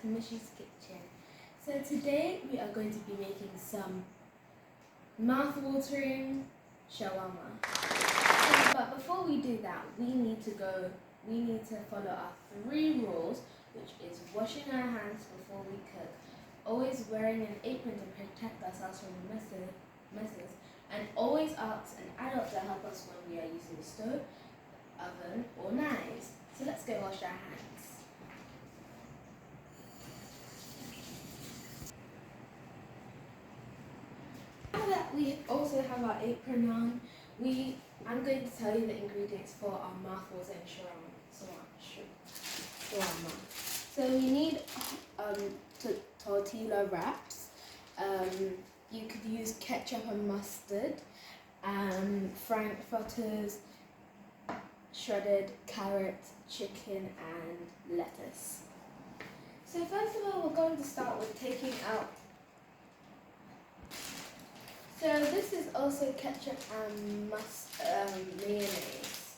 to Mich's kitchen. So today we are going to be making some mouth-watering shawarma. But before we do that, we need to follow our 3 rules, which is washing our hands before we cook, always wearing an apron to protect ourselves from messes, and always ask an adult to help us when we are using the stove, oven, or knives. So let's go wash our hands. Now that we also have our apron on, I'm going to tell you the ingredients for our mouth-watering shawarma. So we need tortilla wraps. You could use ketchup and mustard, frankfurters, shredded carrot, chicken, and lettuce. So first of all, we're going to start with taking out. So this is also ketchup and mayonnaise.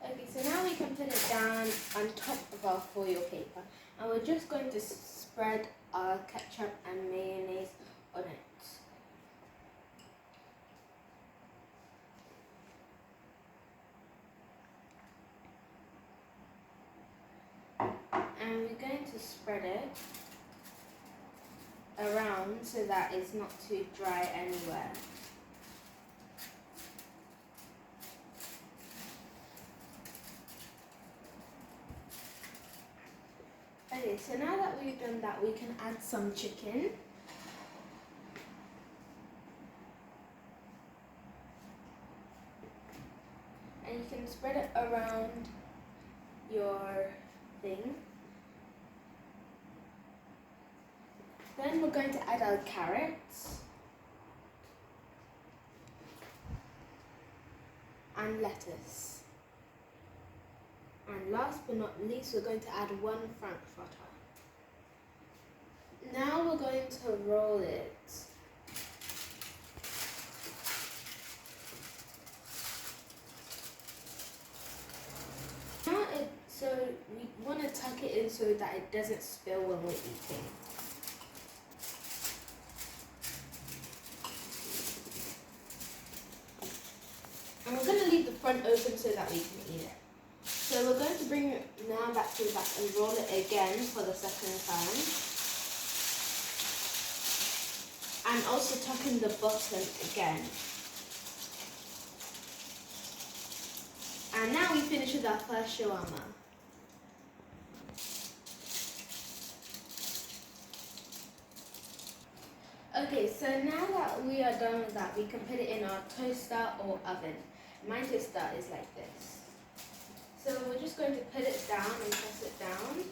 Okay, so now we can put it down on top of our foil paper, and we're just going to spread our ketchup and mayonnaise on it. And we're going to spread it around so that it's not too dry anywhere. Okay, so now that we've done that, we can add some chicken. And you can spread it around your thing. Then we're going to add our carrots and lettuce. And last but not least, we're going to add 1 frankfurter. Now we're going to roll it. So we want to tuck it in so that it doesn't spill when we're eating. And we're going to leave the front open so that we can eat it. So we're going to bring it now back to the back and roll it again for the second time. And also tuck in the bottom again. And now we finish with our first shawarma. Okay, so now that we are done with that, we can put it in our toaster or oven. My toaster is like this. So we're just going to put it down and press it down.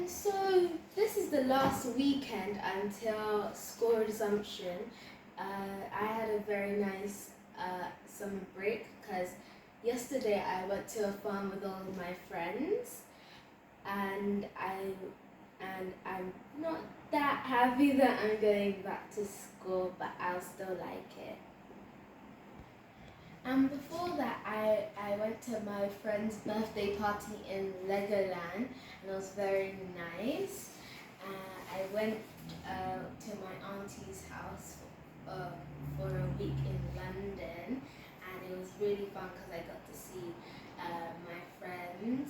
So this is the last weekend until school resumption. I had a very nice summer break because yesterday I went to a farm with all of my friends, and I'm not that happy that I'm going back to school, but I'll still like it. And before that, I went to my friend's birthday party in Legoland, and it was very nice. I went to my auntie's house for a week in London, and it was really fun because I got to see my friends,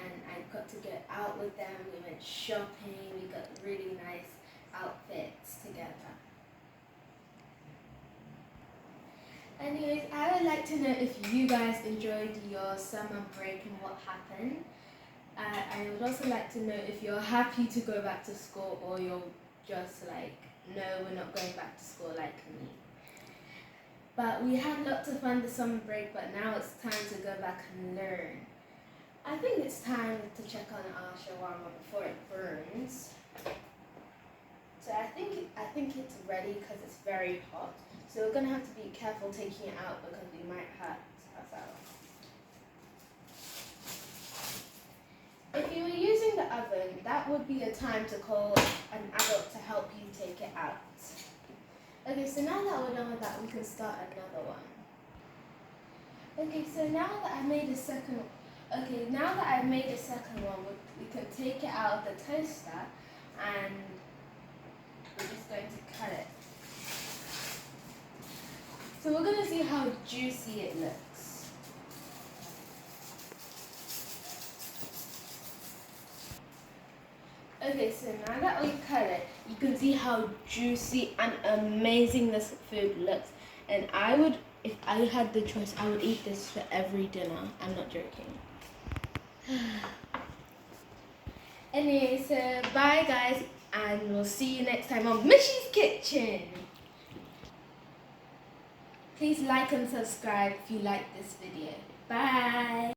and I got to get out with them. We went shopping, we got really nice outfits together. Anyways, I would like to know if you guys enjoyed your summer break and what happened. I would also like to know if you're happy to go back to school, or you're just like, no, we're not going back to school like me. But we had lots of fun this summer break, but now it's time to go back and learn. I think it's time to check on our shawarma before it burns. So I think it's ready because it's very hot. So we're going to have to be careful taking it out because we might hurt ourselves. If you were using the oven, that would be a time to call an adult to help you take it out. Okay, so now that we're done with that, we can start another one. Okay, so now that I made a second, now that I've made a second one, we can take it out of the toaster, and we're just going to cut it. So we're gonna see how juicy it looks. Okay, so now that we cut it, you can see how juicy and amazing this food looks. And if I had the choice, I would eat this for every dinner. I'm not joking. Anyway, so bye guys, and we'll see you next time on Mich's Kitchen. Please like and subscribe if you like this video. Bye.